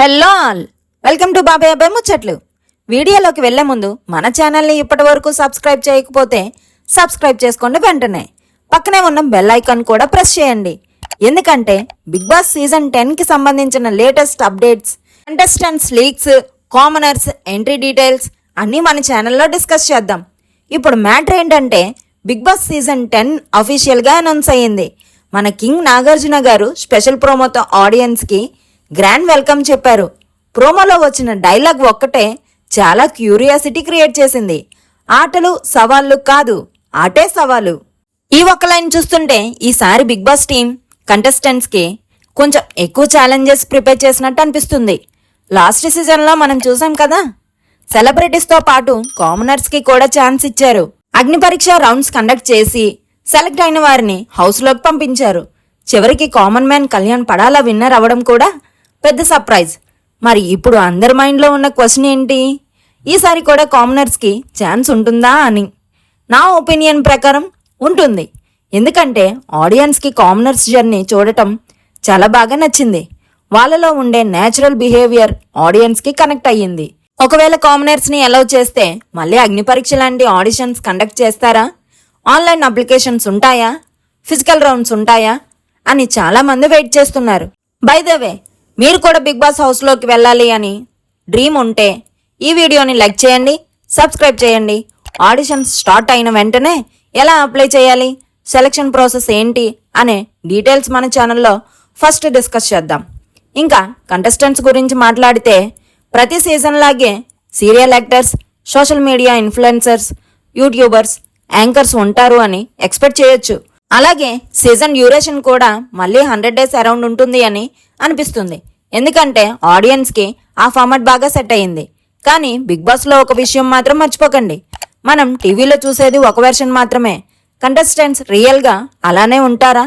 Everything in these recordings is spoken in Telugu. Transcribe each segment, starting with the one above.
హలో ఆల్, వెల్కమ్ టు బాబాయ్ అబ్బాయి ముచ్చట్లు. వీడియోలోకి వెళ్లే ముందు మన ఛానల్ని ఇప్పటి వరకు సబ్స్క్రైబ్ చేయకపోతే సబ్స్క్రైబ్ చేసుకోండి. వెంటనే పక్కనే ఉన్న బెల్ ఐకాన్ కూడా ప్రెస్ చేయండి. ఎందుకంటే బిగ్ బాస్ సీజన్ 10కి సంబంధించిన latest updates, contestants leaks, commoners entry details అన్నీ మన ఛానల్లో డిస్కస్ చేద్దాం. ఇప్పుడు మ్యాటర్ ఏంటంటే బిగ్ బాస్ సీజన్ 10 అఫీషియల్గా అనౌన్స్ అయ్యింది. మన కింగ్ నాగార్జున గారు స్పెషల్ ప్రోమోతో ఆడియన్స్కి గ్రాండ్ వెల్కమ్ చెప్పారు. ప్రోమోలో వచ్చిన డైలాగ్ ఒక్కటే చాలా క్యూరియాసిటీ క్రియేట్ చేసింది. ఆటలు సవాళ్లు కాదు, ఆటే సవాలు. ఈ ఒక్క లైన్ చూస్తుంటే ఈసారి బిగ్ బాస్ టీం కంటెస్టెంట్స్కి కొంచెం ఎక్కువ ఛాలెంజెస్ ప్రిపేర్ చేసినట్టు అనిపిస్తుంది. లాస్ట్ సీజన్లో మనం చూసాం కదా, సెలబ్రిటీస్తో పాటు కామనర్స్కి కూడా ఛాన్స్ ఇచ్చారు. అగ్ని పరీక్ష రౌండ్స్ కండక్ట్ చేసి సెలెక్ట్ అయిన వారిని హౌస్లోకి పంపించారు. చివరికి కామన్ మ్యాన్ కళ్యాణ్ పడాలా విన్నర్ అవ్వడం కూడా పెద్ద సర్ప్రైజ్. మరి ఇప్పుడు అందరి మైండ్లో ఉన్న క్వశ్చన్ ఏంటి, ఈసారి కూడా కామనర్స్కి ఛాన్స్ ఉంటుందా అని. నా ఒపీనియన్ ప్రకారం ఉంటుంది. ఎందుకంటే ఆడియన్స్కి కామనర్స్ జర్నీ చూడటం చాలా బాగా నచ్చింది. వాళ్ళలో ఉండే నేచురల్ బిహేవియర్ ఆడియన్స్కి కనెక్ట్ అయ్యింది. ఒకవేళ కామనర్స్ని అలౌ చేస్తే మళ్ళీ అగ్ని పరీక్ష లాంటి ఆడిషన్స్ కండక్ట్ చేస్తారా, ఆన్లైన్ అప్లికేషన్స్ ఉంటాయా, ఫిజికల్ రౌండ్స్ ఉంటాయా అని చాలా మంది వెయిట్ చేస్తున్నారు. బై ద వే, మీరు కూడా బిగ్ బాస్ హౌస్లోకి వెళ్ళాలి అని డ్రీమ్ ఉంటే ఈ వీడియోని లైక్ చేయండి, సబ్స్క్రైబ్ చేయండి. ఆడిషన్స్ స్టార్ట్ అయిన వెంటనే ఎలా అప్లై చేయాలి, సెలక్షన్ ప్రాసెస్ ఏంటి అనే డీటెయిల్స్ మన ఛానల్లో ఫస్ట్ డిస్కస్ చేద్దాం. ఇంకా కంటెస్టెంట్స్ గురించి మాట్లాడితే ప్రతి సీజన్ లాగే serial actors, social media influencers, YouTubers, anchors ఉంటారు అని ఎక్స్పెక్ట్ చేయొచ్చు. అలాగే సీజన్ డ్యూరేషన్ కూడా మళ్ళీ 100 days అరౌండ్ ఉంటుంది అని అనిపిస్తుంది. ఎందుకంటే ఆడియన్స్కి ఆ ఫార్మాట్ బాగా సెట్ అయ్యింది. కానీ బిగ్ బాస్లో ఒక విషయం మాత్రం మర్చిపోకండి, మనం టీవీలో చూసేది ఒక వెర్షన్ మాత్రమే. కంటెస్టెంట్స్ రియల్గా అలానే ఉంటారా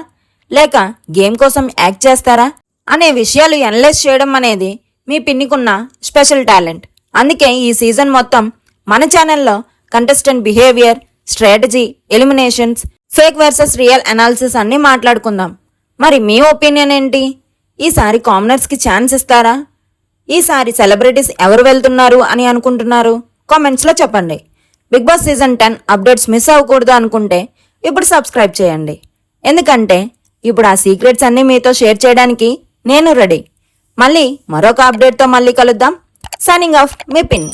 లేక గేమ్ కోసం యాక్ట్ చేస్తారా అనే విషయాలు అనలైజ్ చేయడం అనేది మీ పిన్నికున్న స్పెషల్ టాలెంట్. అందుకే ఈ సీజన్ మొత్తం మన ఛానల్లో contestant behaviour, strategy, eliminations, fake versus real analysis అన్నీ మాట్లాడుకుందాం. మరి మీ ఒపీనియన్ ఏంటి? ఈసారి కామనర్స్కి ఛాన్స్ ఇస్తారా? ఈసారి సెలబ్రిటీస్ ఎవరు వెళ్తున్నారు అని అనుకుంటున్నారు? కామెంట్స్లో చెప్పండి. Big boss season 10 updates miss అవ్వకూడదు అనుకుంటే ఇప్పుడు సబ్స్క్రైబ్ చేయండి. ఎందుకంటే ఇప్పుడు ఆ సీక్రెట్స్ అన్నీ మీతో షేర్ చేయడానికి నేను రెడీ. మళ్ళీ మరొక అప్డేట్తో మళ్ళీ కలుద్దాం. సైనింగ్ ఆఫ్, మీ పిన్ని.